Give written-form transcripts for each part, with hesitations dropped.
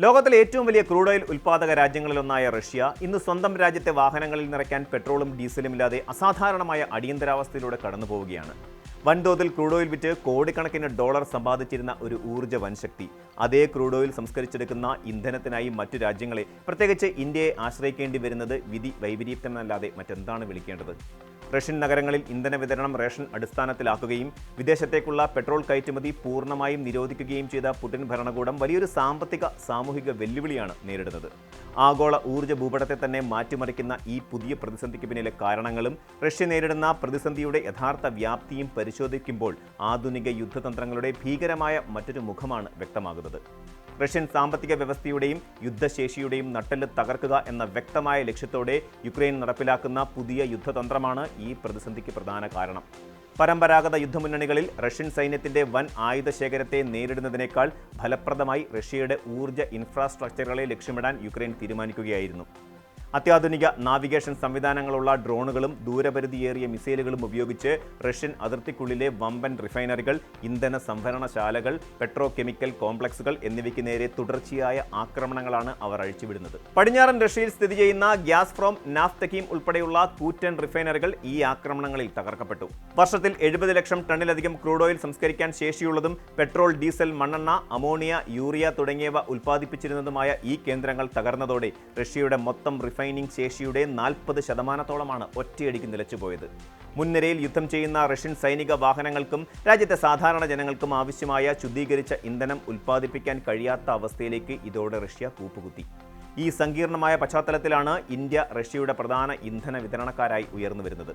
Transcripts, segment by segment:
ലോകത്തിലെ ഏറ്റവും വലിയ ക്രൂഡ് ഓയിൽ ഉൽപ്പാദക രാജ്യങ്ങളിലൊന്നായ റഷ്യ ഇന്ന് സ്വന്തം രാജ്യത്തെ വാഹനങ്ങളിൽ നിറയ്ക്കാൻ പെട്രോളും ഡീസലും ഇല്ലാതെ അസാധാരണമായ അടിയന്തരാവസ്ഥയിലൂടെ കടന്നുപോവുകയാണ്. വൻതോതിൽ ക്രൂഡ് ഓയിൽ വിറ്റ് കോടിക്കണക്കിന് ഡോളർ സമ്പാദിച്ചിരുന്ന ഒരു ഊർജ്ജ വൻശക്തി അതേ ക്രൂഡ് ഓയിൽ സംസ്കരിച്ചെടുക്കുന്ന ഇന്ധനത്തിനായി മറ്റു രാജ്യങ്ങളെ, പ്രത്യേകിച്ച് ഇന്ത്യയെ ആശ്രയിക്കേണ്ടി വരുന്നത് വിധി വൈപരീത്യമല്ലാതെ മറ്റെന്താണ് വിളിക്കേണ്ടത്? റഷ്യൻ നഗരങ്ങളിൽ ഇന്ധന വിതരണം റേഷൻ അടിസ്ഥാനത്തിലാക്കുകയും വിദേശത്തേക്കുള്ള പെട്രോൾ കയറ്റുമതി പൂർണ്ണമായും നിരോധിക്കുകയും ചെയ്ത പുടിൻ ഭരണകൂടം വലിയൊരു സാമൂഹിക വെല്ലുവിളിയാണ് നേരിടുന്നത്. ആഗോള ഊർജ്ജ ഭൂപടത്തെ തന്നെ മാറ്റിമറിക്കുന്ന ഈ പുതിയ പ്രതിസന്ധിക്ക് പിന്നിലെ കാരണങ്ങളും റഷ്യ നേരിടുന്ന പ്രതിസന്ധിയുടെ യഥാർത്ഥ വ്യാപ്തിയും പരിശോധിക്കുമ്പോൾ ആധുനിക യുദ്ധതന്ത്രങ്ങളുടെ ഭീകരമായ മറ്റൊരു മുഖമാണ് വ്യക്തമാകുന്നത്. റഷ്യൻ സാമ്പത്തിക വ്യവസ്ഥയുടെയും യുദ്ധശേഷിയുടെയും നട്ടെല്ല് തകർക്കുക എന്ന വ്യക്തമായ ലക്ഷ്യത്തോടെ യുക്രൈൻ നടപ്പിലാക്കുന്ന പുതിയ യുദ്ധതന്ത്രമാണ് ഈ പ്രതിസന്ധിക്ക് പ്രധാന കാരണം. പരമ്പരാഗത യുദ്ധമുന്നണികളിൽ റഷ്യൻ സൈന്യത്തിന്റെ വൻ ആയുധ ശേഖരത്തെ നേരിടുന്നതിനേക്കാൾ ഫലപ്രദമായി റഷ്യയുടെ ഊർജ്ജ ഇൻഫ്രാസ്ട്രക്ചറുകളെ ലക്ഷ്യമിടാൻ യുക്രൈൻ തീരുമാനിക്കുകയായിരുന്നു. അത്യാധുനിക നാവിഗേഷൻ സംവിധാനങ്ങളുള്ള ഡ്രോണുകളും ദൂരപരിധിയേറിയ മിസൈലുകളും ഉപയോഗിച്ച് റഷ്യൻ അതിർത്തിക്കുള്ളിലെ വമ്പൻ റിഫൈനറികൾ, ഇന്ധന സംഭരണശാലകൾ, പെട്രോ കെമിക്കൽ കോംപ്ലക്സുകൾ എന്നിവയ്ക്ക് നേരെ തുടർച്ചയായ ആക്രമണങ്ങളാണ് അവർ അഴിച്ചുവിടുന്നത്. പടിഞ്ഞാറൻ റഷ്യയിൽ സ്ഥിതി ചെയ്യുന്ന ഗ്യാസ്പ്രോം, നാഫ്തകീം ഉൾപ്പെടെയുള്ള കൂറ്റൻ റിഫൈനറികൾ ഈ ആക്രമണങ്ങളിൽ തകർക്കപ്പെട്ടു. വർഷത്തിൽ 70 ലക്ഷം ടണ്ണിലധികം ക്രൂഡ് ഓയിൽ സംസ്കരിക്കാൻ ശേഷിയുള്ളതും പെട്രോൾ, ഡീസൽ, മണ്ണെണ്ണ, അമോണിയ, യൂറിയ തുടങ്ങിയവ ഉൽപ്പാദിപ്പിച്ചിരുന്നതുമായ ഈ കേന്ദ്രങ്ങൾ തകർന്നതോടെ റഷ്യയുടെ മൊത്തം റിഫൈനിംഗ് ശേഷിയുടെ 40% ഒറ്റയടിക്ക് നിലച്ചുപോയത്. മുൻനിരയിൽ യുദ്ധം ചെയ്യുന്ന റഷ്യൻ സൈനിക വാഹനങ്ങൾക്കും രാജ്യത്തെ സാധാരണ ജനങ്ങൾക്കും ആവശ്യമായ ശുദ്ധീകരിച്ച ഇന്ധനം ഉൽപ്പാദിപ്പിക്കാൻ കഴിയാത്ത അവസ്ഥയിലേക്ക് ഇതോടെ റഷ്യ കൂപ്പുകുത്തി. ഈ സങ്കീർണമായ പശ്ചാത്തലത്തിലാണ് ഇന്ത്യ റഷ്യയുടെ പ്രധാന ഇന്ധന വിതരണക്കാരായി ഉയർന്നു വരുന്നത്.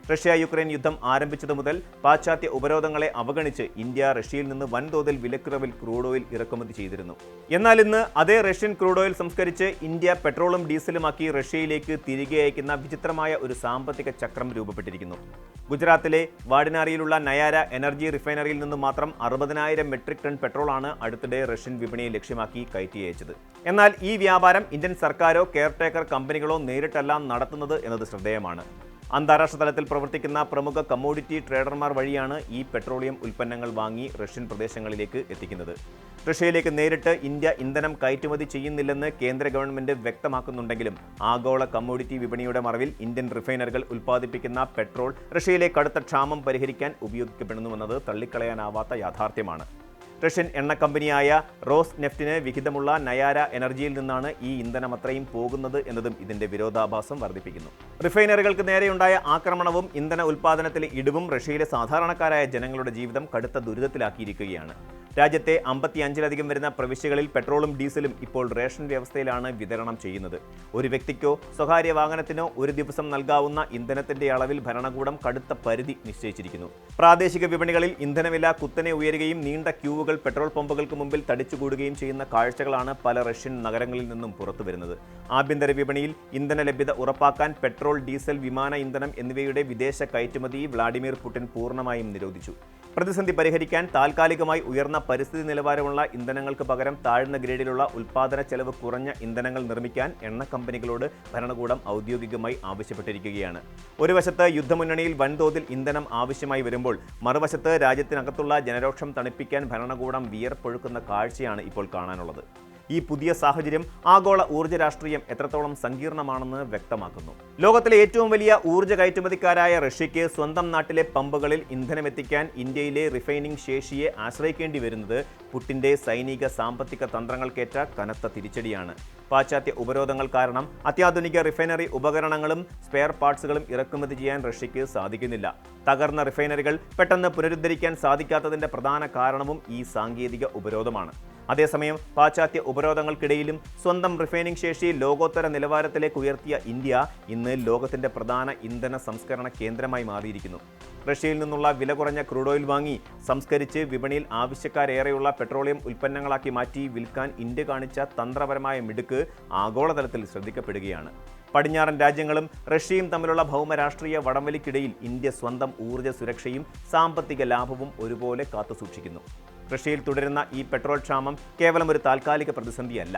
റഷ്യ യുക്രൈൻ യുദ്ധം ആരംഭിച്ചതു മുതൽ പാശ്ചാത്യ ഉപരോധങ്ങളെ അവഗണിച്ച് ഇന്ത്യ റഷ്യയിൽ നിന്ന് വൻതോതിൽ വിലക്കുറവിൽ ക്രൂഡ് ഓയിൽ ഇറക്കുമതി ചെയ്തിരുന്നു. എന്നാൽ ഇന്ന് അതേ റഷ്യൻ ക്രൂഡ് ഓയിൽ സംസ്കരിച്ച് ഇന്ത്യ പെട്രോളും ഡീസലുമാക്കി റഷ്യയിലേക്ക് തിരികെ അയക്കുന്ന വിചിത്രമായ ഒരു സാമ്പത്തിക ചക്രം രൂപപ്പെട്ടിരിക്കുന്നു. ഗുജറാത്തിലെ വാഡിനാറിയിലുള്ള നയാര എനർജി റിഫൈനറിയിൽ നിന്ന് മാത്രം 60,000 മെട്രിക് ടൺ പെട്രോളാണ് അടുത്തിടെ റഷ്യൻ വിപണിയെ ലക്ഷ്യമാക്കി കയറ്റി അയച്ചത്. എന്നാൽ ഈ വ്യാപാരം ഇന്ത്യൻ സർക്കാരോ കെയർടേക്കർ കമ്പനികളോ നേരിട്ടല്ല നടത്തുന്നത് എന്നത് ശ്രദ്ധേയമാണ്. അന്താരാഷ്ട്ര തലത്തിൽ പ്രവർത്തിക്കുന്ന പ്രമുഖ കമ്മോഡിറ്റി ട്രേഡർമാർ വഴിയാണ് ഈ പെട്രോളിയം ഉൽപ്പന്നങ്ങൾ വാങ്ങി റഷ്യൻ പ്രദേശങ്ങളിലേക്ക് എത്തിക്കുന്നത്. റഷ്യയിലേക്ക് നേരിട്ട് ഇന്ത്യ ഇന്ധനം കയറ്റുമതി ചെയ്യുന്നില്ലെന്ന് കേന്ദ്ര ഗവൺമെന്റ് വ്യക്തമാക്കുന്നുണ്ടെങ്കിലും ആഗോള കമ്മോഡിറ്റി വിപണിയുടെ മറവിൽ ഇന്ത്യൻ റിഫൈനറികൾ ഉൽപ്പാദിപ്പിക്കുന്ന പെട്രോൾ റഷ്യയിലെ കടുത്ത ക്ഷാമം പരിഹരിക്കാൻ ഉപയോഗിക്കപ്പെടുന്നുവെന്നത് തള്ളിക്കളയാനാവാത്ത യാഥാർത്ഥ്യമാണ്. റഷ്യൻ എണ്ണ കമ്പനിയായ റോസ് നെഫ്റ്റിന് വിഹിതമുള്ള നയാര എനർജിയിൽ നിന്നാണ് ഈ ഇന്ധനം അത്രയും പോകുന്നത് എന്നതും ഇതിന്റെ വിരോധാഭാസം വർദ്ധിപ്പിക്കുന്നു. റിഫൈനറികൾക്ക് നേരെയുണ്ടായ ആക്രമണവും ഇന്ധന ഉൽപ്പാദനത്തിലെ ഇടിവും റഷ്യയിലെ സാധാരണക്കാരായ ജനങ്ങളുടെ ജീവിതം കടുത്ത ദുരിതത്തിലാക്കിയിരിക്കുകയാണ്. രാജ്യത്തെ 55-ലധികം വരുന്ന പ്രവിശ്യകളിൽ പെട്രോളും ഡീസലും ഇപ്പോൾ റേഷൻ വ്യവസ്ഥയിലാണ് വിതരണം ചെയ്യുന്നത്. ഒരു വ്യക്തിക്കോ സ്വകാര്യ വാഹനത്തിനോ ഒരു ദിവസം നൽകാവുന്ന ഇന്ധനത്തിന്റെ അളവിൽ ഭരണകൂടം കടുത്ത പരിധി നിശ്ചയിച്ചിരിക്കുന്നു. പ്രാദേശിക വിപണികളിൽ ഇന്ധനവില കുത്തനെ ഉയരുകയും നീണ്ട ക്യൂവുകൾ പെട്രോൾ പമ്പുകൾക്ക് മുമ്പിൽ തടിച്ചുകൂടുകയും ചെയ്യുന്ന കാഴ്ചകളാണ് പല റഷ്യൻ നഗരങ്ങളിൽ നിന്നും പുറത്തുവരുന്നത്. ആഭ്യന്തര വിപണിയിൽ ഇന്ധന ലഭ്യത ഉറപ്പാക്കാൻ പെട്രോൾ, ഡീസൽ, വിമാന ഇന്ധനം എന്നിവയുടെ വിദേശ കയറ്റുമതി വ്ളാഡിമിർ പുടിൻ പൂർണ്ണമായും നിരോധിച്ചു. പ്രതിസന്ധി പരിഹരിക്കാൻ താൽക്കാലികമായി ഉയർന്ന പരിസ്ഥിതി നിലവാരമുള്ള ഇന്ധനങ്ങൾക്ക് പകരം താഴ്ന്ന ഗ്രേഡിലുള്ള ഉൽപ്പാദന ചെലവ് കുറഞ്ഞ ഇന്ധനങ്ങൾ നിർമ്മിക്കാൻ എണ്ണ കമ്പനികളോട് ഭരണകൂടം ഔദ്യോഗികമായി ആവശ്യപ്പെട്ടിരിക്കുകയാണ്. ഒരു വശത്ത് യുദ്ധമുന്നണിയിൽ വൻതോതിൽ ഇന്ധനം ആവശ്യമായി വരുമ്പോൾ മറുവശത്ത് രാജ്യത്തിനകത്തുള്ള ജനരോക്ഷം തണുപ്പിക്കാൻ ഭരണകൂടം വിയർപ്പൊഴുക്കുന്ന കാഴ്ചയാണ് ഇപ്പോൾ കാണാനുള്ളത്. ഈ പുതിയ സാഹചര്യം ആഗോള ഊർജ്ജ രാഷ്ട്രീയം എത്രത്തോളം സങ്കീർണമാണെന്ന് വ്യക്തമാക്കുന്നു. ലോകത്തിലെ ഏറ്റവും വലിയ ഊർജ്ജ കയറ്റുമതിക്കാരായ റഷ്യയ്ക്ക് സ്വന്തം നാട്ടിലെ പമ്പുകളിൽ ഇന്ധനമെത്തിക്കാൻ ഇന്ത്യയിലെ റിഫൈനിംഗ് ശേഷിയെ ആശ്രയിക്കേണ്ടി വരുന്നത് പുടിന്റെ സൈനിക സാമ്പത്തിക തന്ത്രങ്ങൾക്കേറ്റ കനത്ത തിരിച്ചടിയാണ്. പാശ്ചാത്യ ഉപരോധങ്ങൾ കാരണം അത്യാധുനിക റിഫൈനറി ഉപകരണങ്ങളും സ്പെയർ പാർട്സുകളും ഇറക്കുമതി ചെയ്യാൻ റഷ്യയ്ക്ക് സാധിക്കുന്നില്ല. തകർന്ന റിഫൈനറികൾ പെട്ടെന്ന് പുനരുദ്ധരിക്കാൻ സാധിക്കാത്തതിന്റെ പ്രധാന കാരണവും ഈ സാങ്കേതിക ഉപരോധമാണ്. അതേസമയം പാശ്ചാത്യ ഉപരോധങ്ങൾക്കിടയിലും സ്വന്തം റിഫൈനിംഗ് ശേഷി ലോകോത്തര നിലവാരത്തിലേക്ക് ഉയർത്തിയ ഇന്ത്യ ഇന്ന് ലോകത്തിന്റെ പ്രധാന ഇന്ധന സംസ്കരണ കേന്ദ്രമായി മാറിയിരിക്കുന്നു. റഷ്യയിൽ നിന്നുള്ള വില കുറഞ്ഞ ക്രൂഡ് ഓയിൽ വാങ്ങി സംസ്കരിച്ച് വിപണിയിൽ ആവശ്യക്കാരേറെയുള്ള പെട്രോളിയം ഉൽപ്പന്നങ്ങളാക്കി മാറ്റി വിൽക്കാൻ ഇന്ത്യ കാണിച്ച തന്ത്രപരമായ മിടുക്ക് ആഗോളതലത്തിൽ ശ്രദ്ധിക്കപ്പെടുകയാണ്. പടിഞ്ഞാറൻ രാജ്യങ്ങളും റഷ്യയും തമ്മിലുള്ള ഭൗമരാഷ്ട്രീയ വടംവലിക്കിടയിൽ ഇന്ത്യ സ്വന്തം ഊർജ്ജ സുരക്ഷയും സാമ്പത്തിക ലാഭവും ഒരുപോലെ കാത്തുസൂക്ഷിക്കുന്നു. റഷ്യയിൽ തുടരുന്ന ഈ പെട്രോൾ ക്ഷാമം കേവലം ഒരു താൽക്കാലിക പ്രതിസന്ധിയല്ല,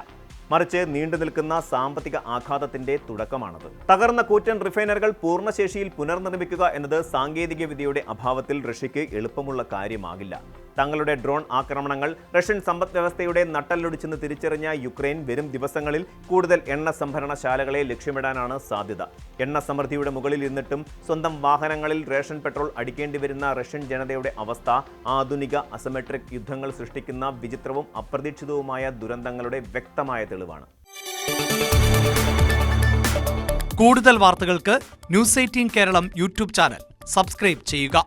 മറിച്ച് നീണ്ടു നിൽക്കുന്ന സാമ്പത്തിക ആഘാതത്തിന്റെ തുടക്കമാണത്. തകർന്ന കൂറ്റൻ റിഫൈനറുകൾ പൂർണ്ണശേഷിയിൽ പുനർനിർമ്മിക്കുക എന്നത് സാങ്കേതിക വിദ്യയുടെ അഭാവത്തിൽ റഷ്യയ്ക്ക് എളുപ്പമുള്ള കാര്യമാകില്ല. തങ്ങളുടെ ഡ്രോൺ ആക്രമണങ്ങൾ റഷ്യൻ സമ്പദ്വ്യവസ്ഥയുടെ നട്ടെല്ലൊടിച്ചെന്ന് തിരിച്ചറിഞ്ഞ യുക്രൈൻ വരും ദിവസങ്ങളിൽ കൂടുതൽ എണ്ണ സംഭരണശാലകളെ ലക്ഷ്യമിടാനാണ് സാധ്യത. എണ്ണ സമൃദ്ധിയുടെ മുകളിൽ ഇരുന്നിട്ടും സ്വന്തം വാഹനങ്ങളിൽ റേഷൻ പെട്രോൾ അടിക്കേണ്ടി വരുന്ന റഷ്യൻ ജനതയുടെ അവസ്ഥ ആധുനിക അസിമെട്രിക് യുദ്ധങ്ങൾ സൃഷ്ടിക്കുന്ന വിചിത്രവും അപ്രതീക്ഷിതവുമായ ദുരന്തങ്ങളുടെ വ്യക്തമായ തെളിവാണ്. കൂടുതൽ വാർത്തകൾക്ക് news 18 Keralam YouTube channel subscribe ചെയ്യുക.